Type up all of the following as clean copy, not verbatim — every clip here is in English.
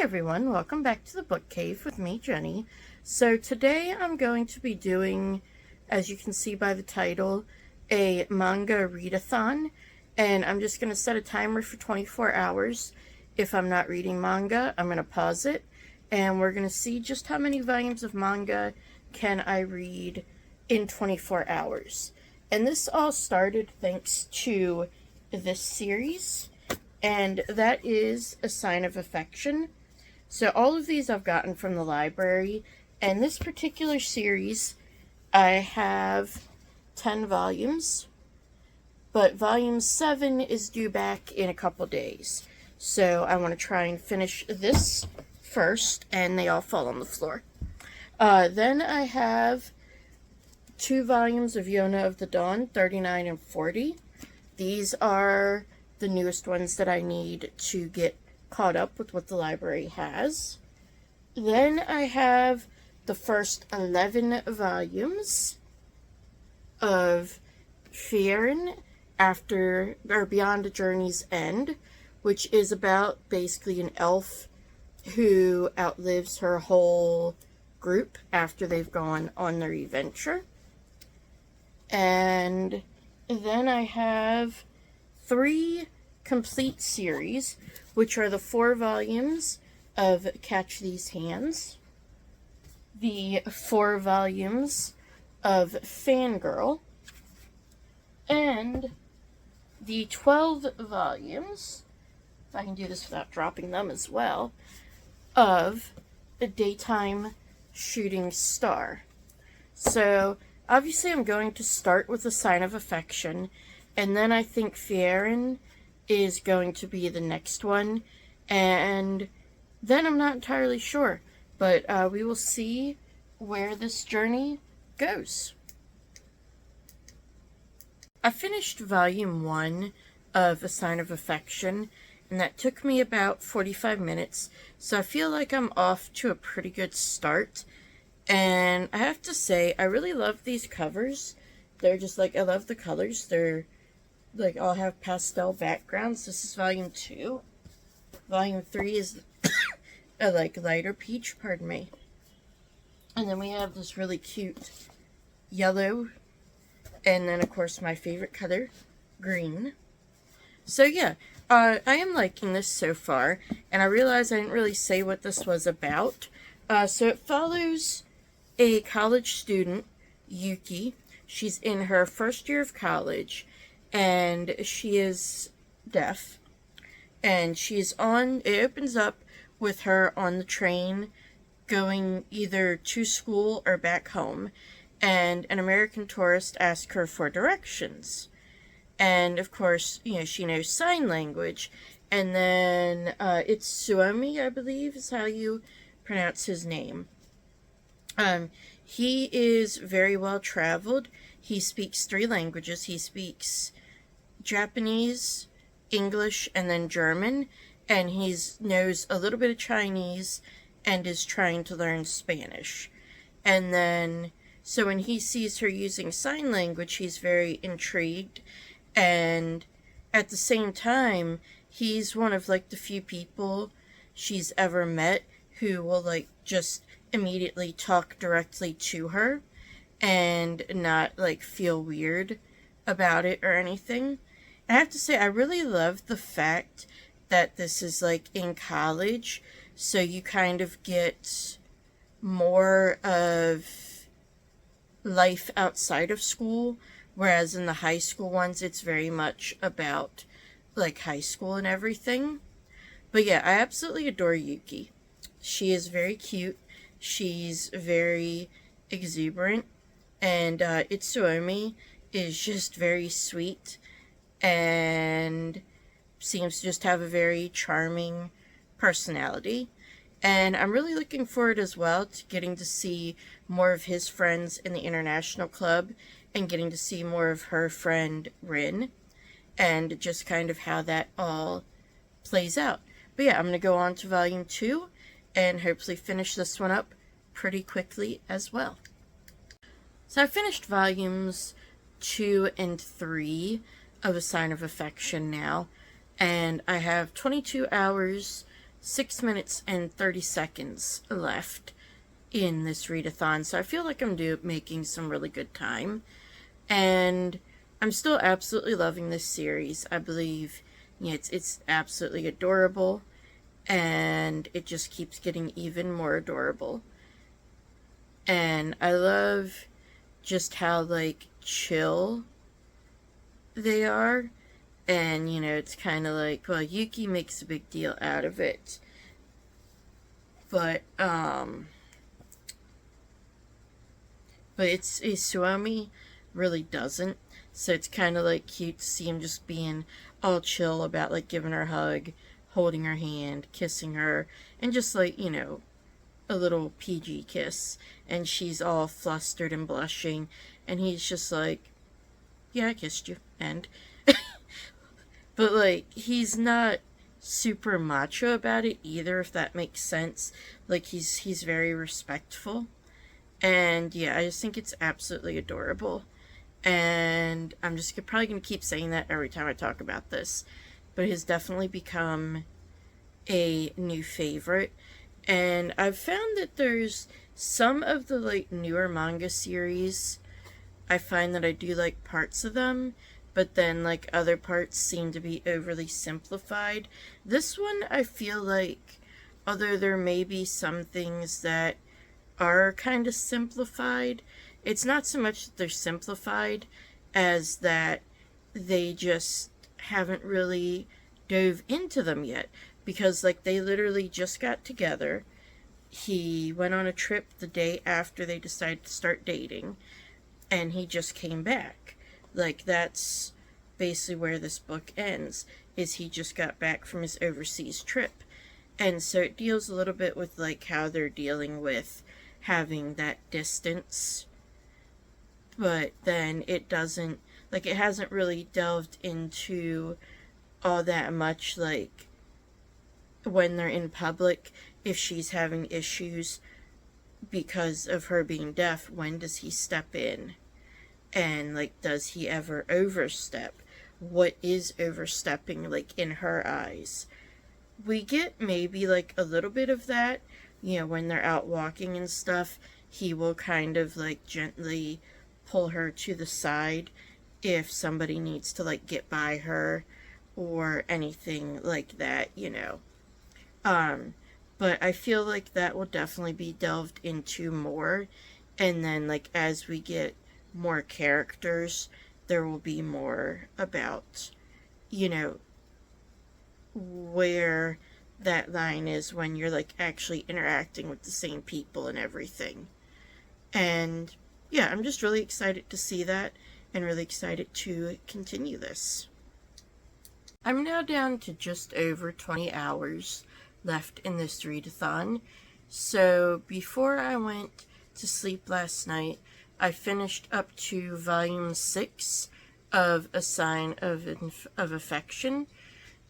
Hey everyone, welcome back to the Book Cave with me, Jenny. So today I'm going to be doing, as you can see by the title, a manga readathon, and I'm just going to set a timer for 24 hours. If I'm not reading manga, I'm going to pause it, and we're going to see just how many volumes of manga can I read in 24 hours. And this all started thanks to this series, and that is A Sign of Affection. So all of these I've gotten from the library, and this particular series, I have 10 volumes, but volume 7 is due back in a couple days. So I want to try and finish this first, and they all fall on the floor. Then I have 2 volumes of Yona of the Dawn, 39 and 40. These are the newest ones that I need to get caught up with what the library has. Then I have the first 11 volumes of Fierin Beyond a Journey's End, which is about basically an elf who outlives her whole group after they've gone on their adventure. And then I have 3 complete series, which are the 4 volumes of Catch These Hands, the 4 volumes of Fangirl, and the 12 volumes, if I can do this without dropping them as well, of A Daytime Shooting Star. So obviously I'm going to start with A Sign of Affection, and then I think Fierin is going to be the next one, and then I'm not entirely sure, but we will see where this journey goes. I finished volume 1 of A Sign of Affection, and that took me about 45 minutes, so I feel like I'm off to a pretty good start. And I have to say, I really love these covers. They're just like, I love the colors. They're like all have pastel backgrounds. This is volume 2. Volume 3 is a like lighter peach, pardon me. And then we have this really cute yellow, and then of course my favorite color, green. So yeah, I am liking this so far, and I realized I didn't really say what this was about. So it follows a college student, Yuki. She's in her first year of college, and she is deaf. And it opens up with her on the train going either to school or back home, and an American tourist asks her for directions. And of course, she knows sign language. And then it's Suomi, I believe is how you pronounce his name. He is very well traveled. He speaks 3 languages. He speaks Japanese, English, and then German, and he knows a little bit of Chinese and is trying to learn Spanish. And then, so when he sees her using sign language, he's very intrigued, and at the same time, he's one of like the few people she's ever met who will like just immediately talk directly to her and not like feel weird about it or anything. I have to say, I really love the fact that this is like in college, so you kind of get more of life outside of school, whereas in the high school ones, it's very much about like high school and everything. But yeah, I absolutely adore Yuki. She is very cute. She's very exuberant, and Itsuomi is just very sweet and seems to just have a very charming personality. And I'm really looking forward as well to getting to see more of his friends in the International Club and getting to see more of her friend Rin and just kind of how that all plays out. But yeah, I'm going to go on to volume 2 and hopefully finish this one up pretty quickly as well. So I finished volumes 2 and 3 of A Sign of Affection now, and I have 22 hours 6 minutes and 30 seconds left in this readathon, so I feel like I'm making some really good time. And I'm still absolutely loving this series. I believe it's absolutely adorable, and it just keeps getting even more adorable. And I love just how, like, chill they are. And, it's kind of like, well, Yuki makes a big deal out of it. But it's Isuami really doesn't. So it's kind of like cute to see him just being all chill about like giving her a hug, holding her hand, kissing her, and just like, a little PG kiss. And she's all flustered and blushing, and he's just like, yeah, I kissed you. And but like, he's not super macho about it either, if that makes sense. Like, he's very respectful. And yeah, I just think it's absolutely adorable. And I'm just probably going to keep saying that every time I talk about this. But it has definitely become a new favorite. And I've found that there's some of the like newer manga series, I find that I do like parts of them, but then like other parts seem to be overly simplified. This one, I feel like, although there may be some things that are kind of simplified, it's not so much that they're simplified as that they just haven't really dove into them yet. Because, like, they literally just got together. He went on a trip the day after they decided to start dating, and he just came back. Like, that's basically where this book ends, is he just got back from his overseas trip. And so it deals a little bit with, like, how they're dealing with having that distance. But then it doesn't, like, it hasn't really delved into all that much, like, when they're in public, if she's having issues because of her being deaf, when does he step in? And, like, does he ever overstep? What is overstepping, like, in her eyes? We get maybe, like, a little bit of that, when they're out walking and stuff. He will kind of, like, gently pull her to the side if somebody needs to, like, get by her or anything like that, But I feel like that will definitely be delved into more. And then, like, as we get more characters, there will be more about, where that line is when you're, like, actually interacting with the same people and everything. And, yeah, I'm just really excited to see that and really excited to continue this. I'm now down to just over 20 hours left in this readathon. So before I went to sleep last night, I finished up to volume 6 of A Sign of Affection.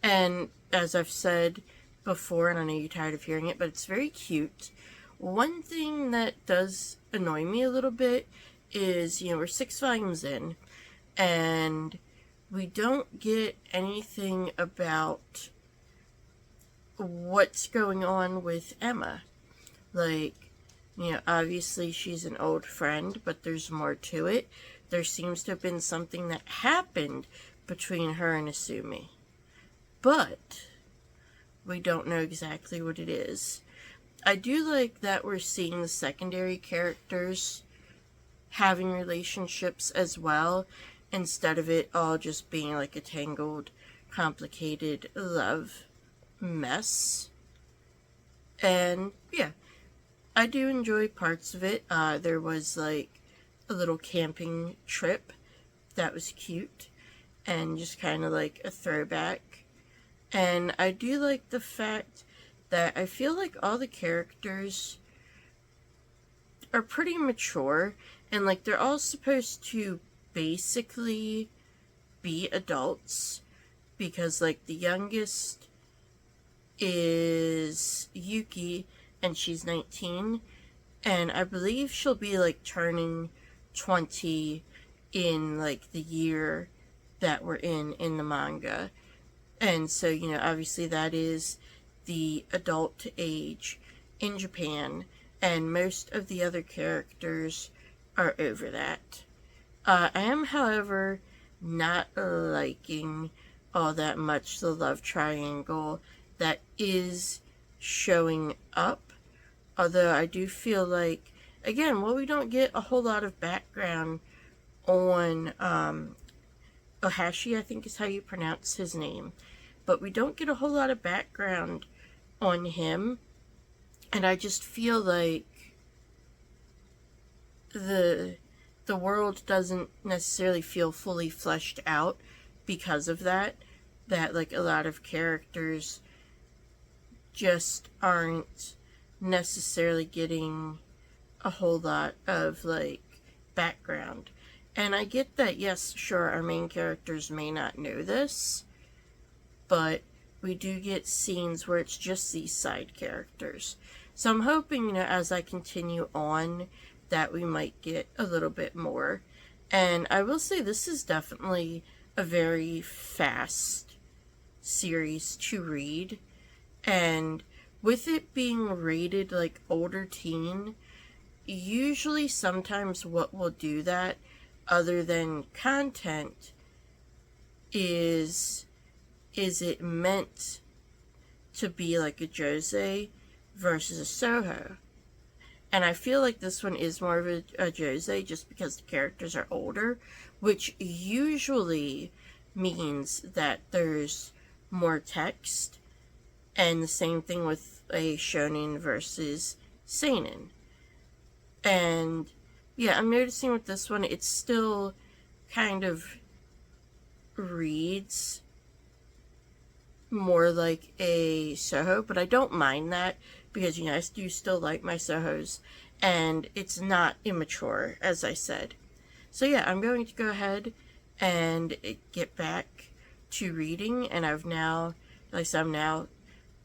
And as I've said before, and I know you're tired of hearing it, but it's very cute. One thing that does annoy me a little bit is, we're 6 volumes in, and we don't get anything about what's going on with Emma. Like, obviously she's an old friend, but there's more to it. There seems to have been something that happened between her and Asumi. But we don't know exactly what it is. I do like that we're seeing the secondary characters having relationships as well, instead of it all just being like a tangled, complicated love mess. And yeah, I do enjoy parts of it. There was like a little camping trip that was cute and just kind of like a throwback. And I do like the fact that I feel like all the characters are pretty mature, and like they're all supposed to basically be adults, because like the youngest is Yuki and she's 19, and I believe she'll be like turning 20 in like the year that we're in the manga. And so, obviously that is the adult age in Japan, and most of the other characters are over that. I am, however, not liking all that much the love triangle that is showing up. Although I do feel like, again, well, we don't get a whole lot of background on Ohashi, I think is how you pronounce his name. But we don't get a whole lot of background on him. And I just feel like the world doesn't necessarily feel fully fleshed out because of that. That, like, a lot of characters just aren't necessarily getting a whole lot of, like, background. And I get that, yes, sure, our main characters may not know this, but we do get scenes where it's just these side characters. So I'm hoping, as I continue on, that we might get a little bit more. And I will say this is definitely a very fast series to read. And with it being rated like older teen, usually sometimes what will do that, other than content, is it meant to be like a josei versus a soho. And I feel like this one is more of a josei just because the characters are older, which usually means that there's more text. And the same thing with a shonen versus seinen. And yeah, I'm noticing with this one, it still kind of reads more like a soho, but I don't mind that because, I do still like my sohos, and it's not immature, as I said. So yeah, I'm going to go ahead and get back to reading, and I'm now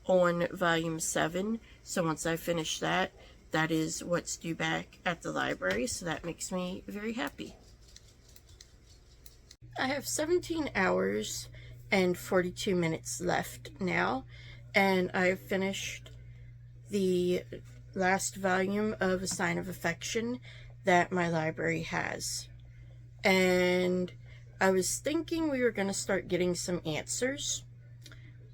on volume 7, so once I finish that, that is what's due back at the library, so that makes me very happy. I have 17 hours and 42 minutes left now, and I've finished the last volume of A Sign of Affection that my library has. And I was thinking we were going to start getting some answers,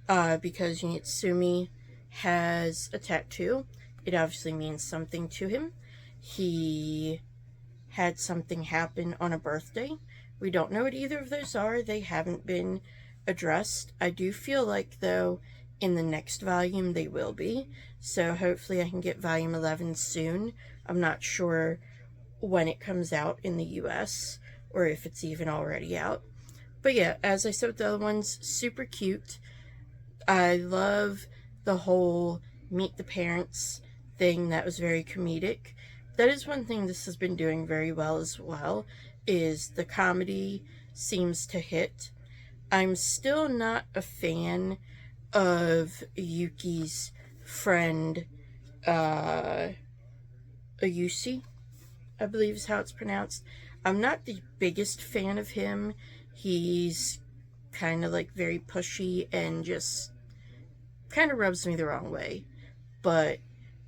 because Yatsumi has a tattoo. It obviously means something to him. He had something happen on a birthday. We don't know what either of those are. They haven't been addressed. I do feel like, though, in the next volume they will be. So hopefully I can get volume 11 soon. I'm not sure when it comes out in the US or if it's even already out. But yeah, as I said with the other ones, super cute. I love the whole meet the parents thing. That was very comedic. That is one thing this has been doing very well as well, is the comedy seems to hit. I'm still not a fan of Yuki's friend, Ayushi, I believe is how it's pronounced. I'm not the biggest fan of him. He's kind of like very pushy and just kind of rubs me the wrong way. But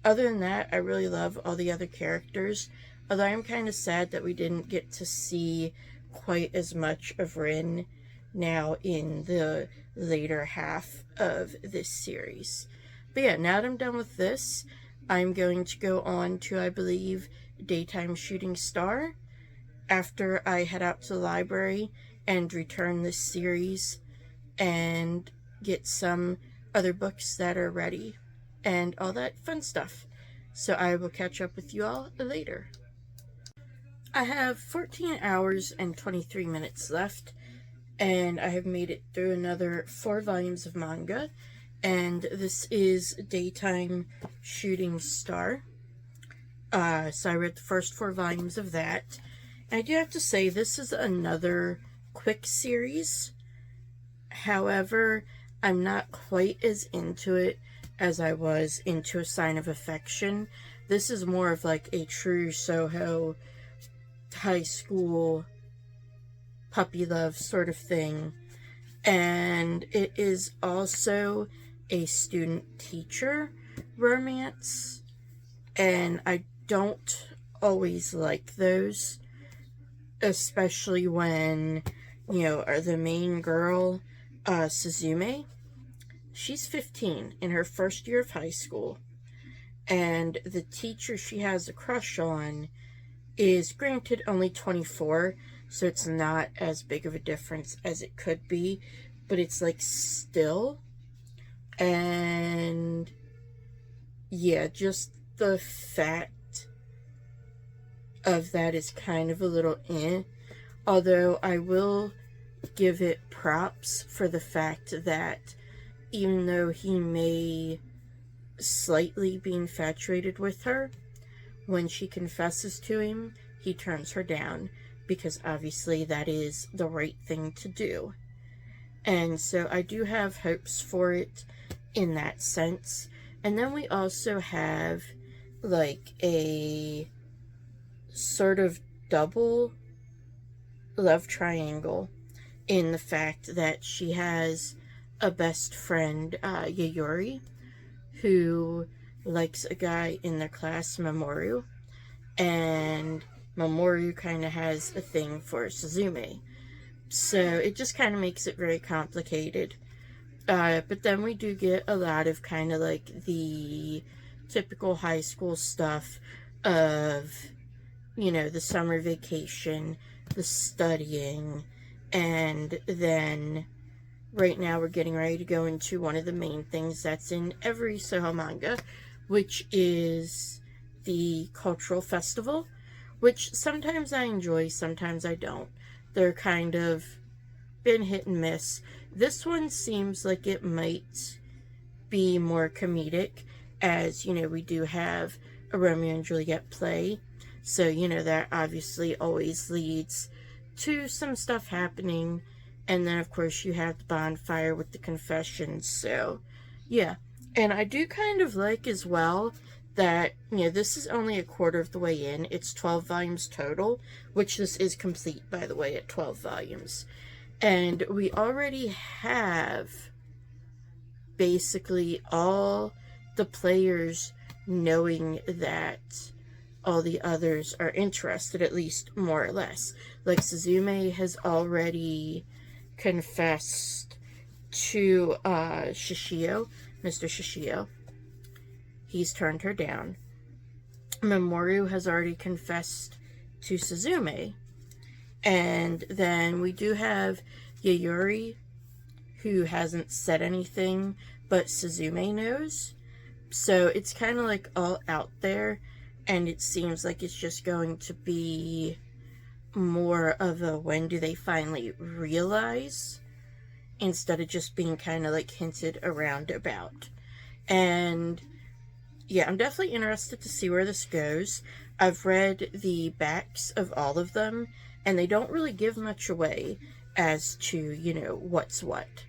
other than that, I really love all the other characters. Although I'm kind of sad that we didn't get to see quite as much of Rin now in the later half of this series. But yeah, now that I'm done with this, I'm going to go on to, I believe, Daytime Shooting Star after I head out to the library and return this series and get some other books that are ready and all that fun stuff. So I will catch up with you all later. I have 14 hours and 23 minutes left, and I have made it through another 4 volumes of manga, and this is Daytime Shooting Star. So I read the first 4 volumes of that. And I do have to say, this is another quick series. However, I'm not quite as into it as I was into A Sign of Affection. This is more of like a true Soho high school puppy love sort of thing. And it is also a student-teacher romance, and I don't always like those, especially when, the main girl, Suzume, she's 15 in her first year of high school, and the teacher she has a crush on is granted only 24, so it's not as big of a difference as it could be, but it's like still. And yeah, just the fact of that is kind of a little although I will give it props for the fact that even though he may slightly be infatuated with her, when she confesses to him, he turns her down, because obviously that is the right thing to do. And so I do have hopes for it in that sense. And then we also have like a sort of double love triangle in the fact that she has a best friend, Yayori, who likes a guy in their class, Mamoru, and Mamoru kind of has a thing for Suzume. So it just kind of makes it very complicated. But then we do get a lot of kind of like the typical high school stuff of, the summer vacation, the studying, and then right now we're getting ready to go into one of the main things that's in every Soho manga, which is the cultural festival, which sometimes I enjoy, sometimes I don't. They're kind of been hit and miss. This one seems like it might be more comedic, as, we do have a Romeo and Juliet play, so, that obviously always leads to some stuff happening. And then, of course, you have the bonfire with the confessions. So, yeah. And I do kind of like as well that, this is only a quarter of the way in. It's 12 volumes total, which this is complete, by the way, at 12 volumes. And we already have basically all the players knowing that all the others are interested, at least more or less. Like, Suzume has already confessed to Shishio, Mr. Shishio. He's turned her down. Mamoru has already confessed to Suzume. And then we do have Yayori, who hasn't said anything, but Suzume knows. So it's kind of like all out there, and it seems like it's just going to be more of a when do they finally realize, instead of just being kind of like hinted around about. And yeah, I'm definitely interested to see where this goes. I've read the backs of all of them, and they don't really give much away as to, what's what.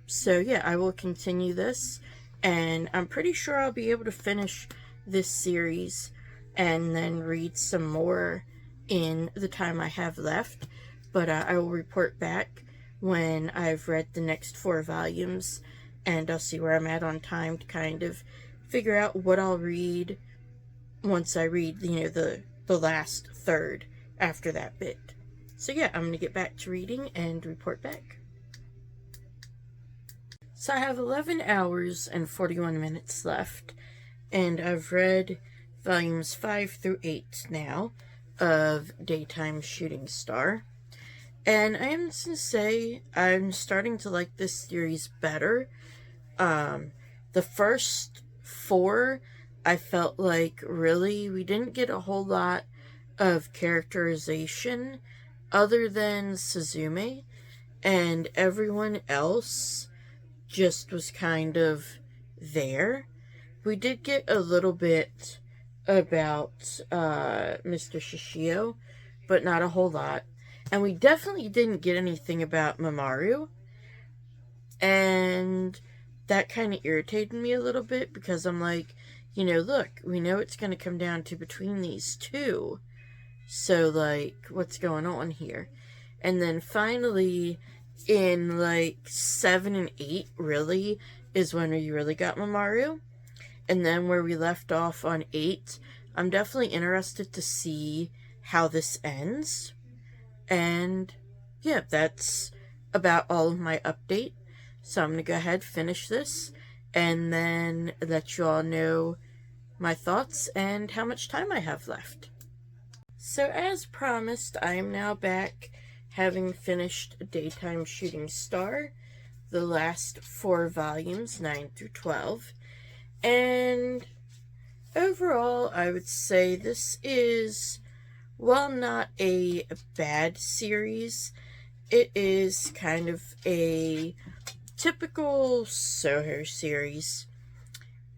So yeah, I will continue this, and I'm pretty sure I'll be able to finish this series and then read some more in the time I have left. But I will report back when I've read the next 4 volumes, and I'll see where I'm at on time to kind of figure out what I'll read once I read, the last third after that bit. So yeah, I'm going to get back to reading and report back. So I have 11 hours and 41 minutes left, and I've read volumes 5 through 8 now of Daytime Shooting Star. And I am to say, I'm starting to like this series better. The first 4, I felt like really we didn't get a whole lot of characterization other than Suzume, and everyone else just was kind of there. We did get a little bit about Mr. Shishio, but not a whole lot. And we definitely didn't get anything about Mamoru. And that kind of irritated me a little bit, because I'm like, look, we know it's going to come down to between these two. So, like, what's going on here? And then finally, in, 7 and 8, really, is when we really got Mamoru. And then where we left off on 8, I'm definitely interested to see how this ends. And yeah, that's about all of my update. So I'm going to go ahead, finish this, and then let you all know my thoughts and how much time I have left. So as promised, I am now back, having finished Daytime Shooting Star, the last 4 volumes, 9 through 12. And overall, I would say this is, while not a bad series, it is kind of a typical Soho series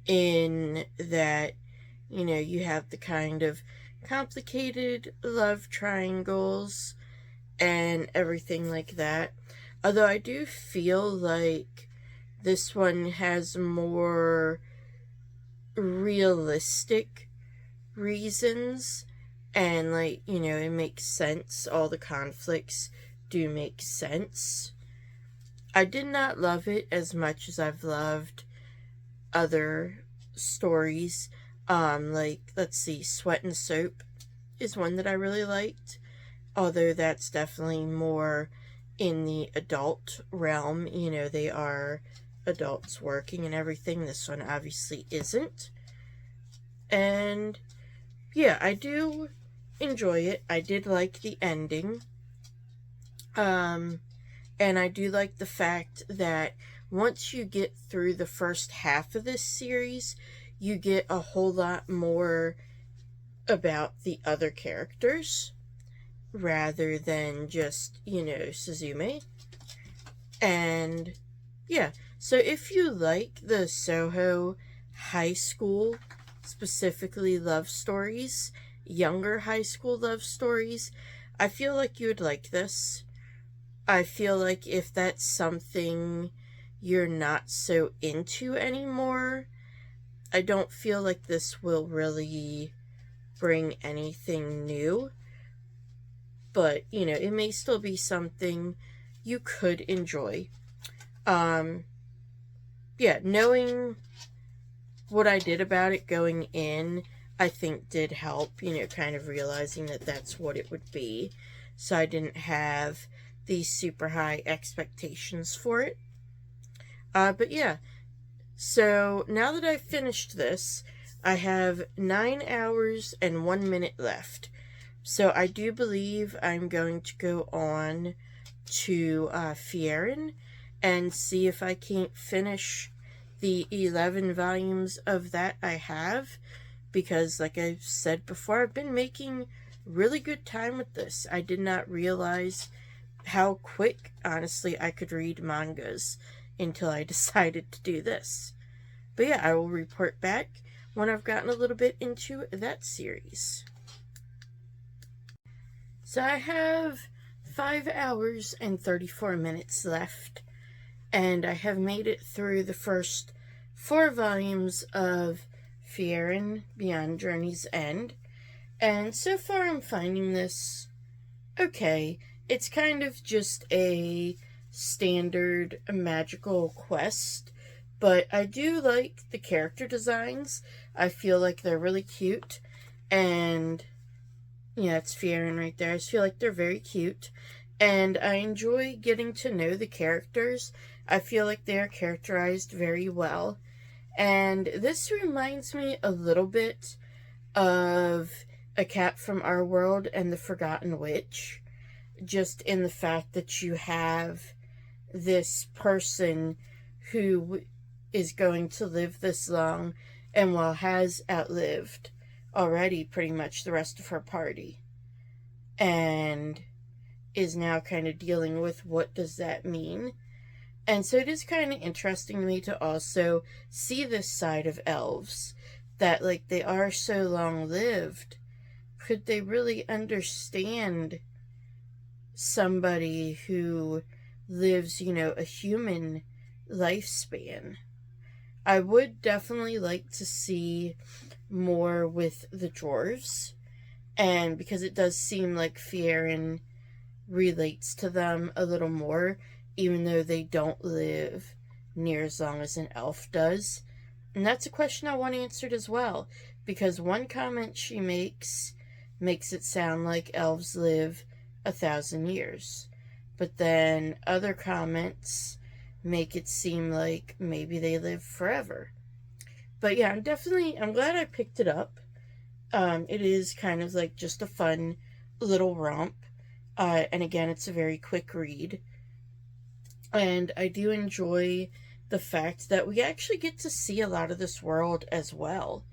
in that, you know, you have the kind of complicated love triangles and everything like that. Although I do feel like this one has more realistic reasons, and like, you know, it makes sense. All the conflicts do make sense. I did not love it as much as I've loved other stories. Like, let's see, Sweat and Soap is one that I really liked, although that's definitely more in the adult realm. You know, they are adults working and everything. This one obviously isn't. And yeah, I do enjoy it. I did like the ending. And I do like the fact that once you get through the first half of this series, you get a whole lot more about the other characters rather than just, you know, Suzume. And yeah, so if you like the Soho high school, specifically love stories, younger high school love stories, I feel like you would like this. I feel like if that's something you're not so into anymore, I don't feel like this will really bring anything new. But, you know, it may still be something you could enjoy. Yeah, knowing what I did about it going in, I think did help, you know, kind of realizing that that's what it would be. So I didn't have these super high expectations for it. But yeah, so now that I've finished this, I have 9 hours and 1 minute left. So I do believe I'm going to go on to Fierin and see if I can't finish the 11 volumes of that I have, because like I've said before, I've been making really good time with this. I did not realize how quick, honestly, I could read mangas until I decided to do this. But yeah, I will report back when I've gotten a little bit into that series. So I have 5 hours and 34 minutes left, and I have made it through the first 4 volumes of Fierin Beyond Journey's End, and so far I'm finding this okay. It's kind of just a standard magical quest, but I do like the character designs. I feel like they're really cute, and yeah, it's Fierin right there. I just feel like they're very cute, and I enjoy getting to know the characters. I feel like they are characterized very well, and this reminds me a little bit of A Cat from Our World and the Forgotten Witch, just in the fact that you have this person who is going to live this long and, well, has outlived already pretty much the rest of her party, and is now kind of dealing with what does that mean. And so it is kind of interesting to me to also see this side of elves, that like they are so long lived. Could they really understand somebody who lives, you know, a human lifespan? I would definitely like to see more with the dwarves, and because it does seem like Fierin relates to them a little more, even though they don't live near as long as an elf does? And that's a question I want answered as well, because one comment she makes it sound like elves live 1,000 years. But then other comments make it seem like maybe they live forever. But yeah, I'm glad I picked it up. It is kind of like just a fun little romp. And again, it's a very quick read. And I do enjoy the fact that we actually get to see a lot of this world as well.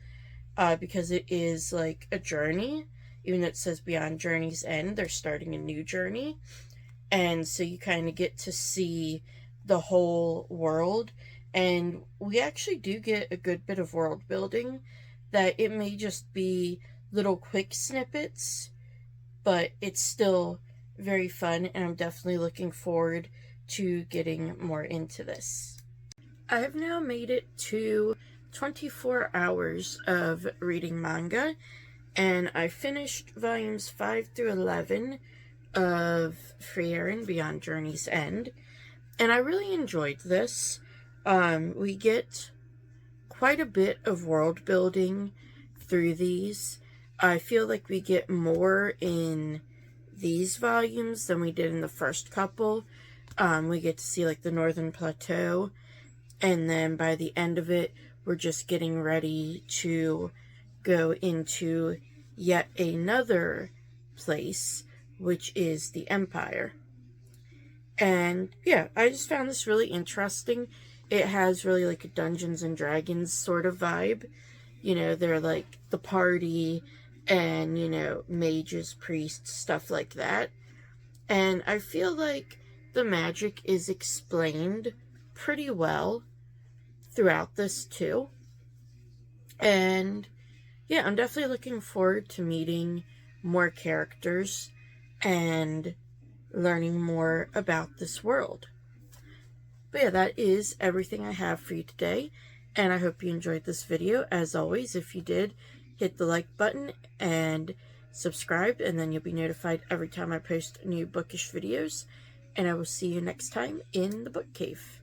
Because it is like a journey. Even though it says beyond journey's end, they're starting a new journey. And so you kind of get to see the whole world. And we actually do get a good bit of world building, that it may just be little quick snippets, but it's still very fun, and I'm definitely looking forward to getting more into this. I have now made it to 24 hours of reading manga, and I finished volumes 5 through 11 of Free Aaron Beyond Journey's End, and I really enjoyed this. We get quite a bit of world building through these. I feel like we get more in these volumes than we did in the first couple. We get to see like the Northern Plateau, and then by the end of it, we're just getting ready to go into yet another place, which is the Empire. And yeah, I just found this really interesting. It has really like a Dungeons and Dragons sort of vibe. You know, they're like the party and, you know, mages, priests, stuff like that. And I feel like the magic is explained pretty well throughout this too. And yeah, I'm definitely looking forward to meeting more characters and learning more about this world. But yeah, that is everything I have for you today, and I hope you enjoyed this video. As always, if you did, hit the like button and subscribe, and then you'll be notified every time I post new bookish videos. And I will see you next time in the book cave.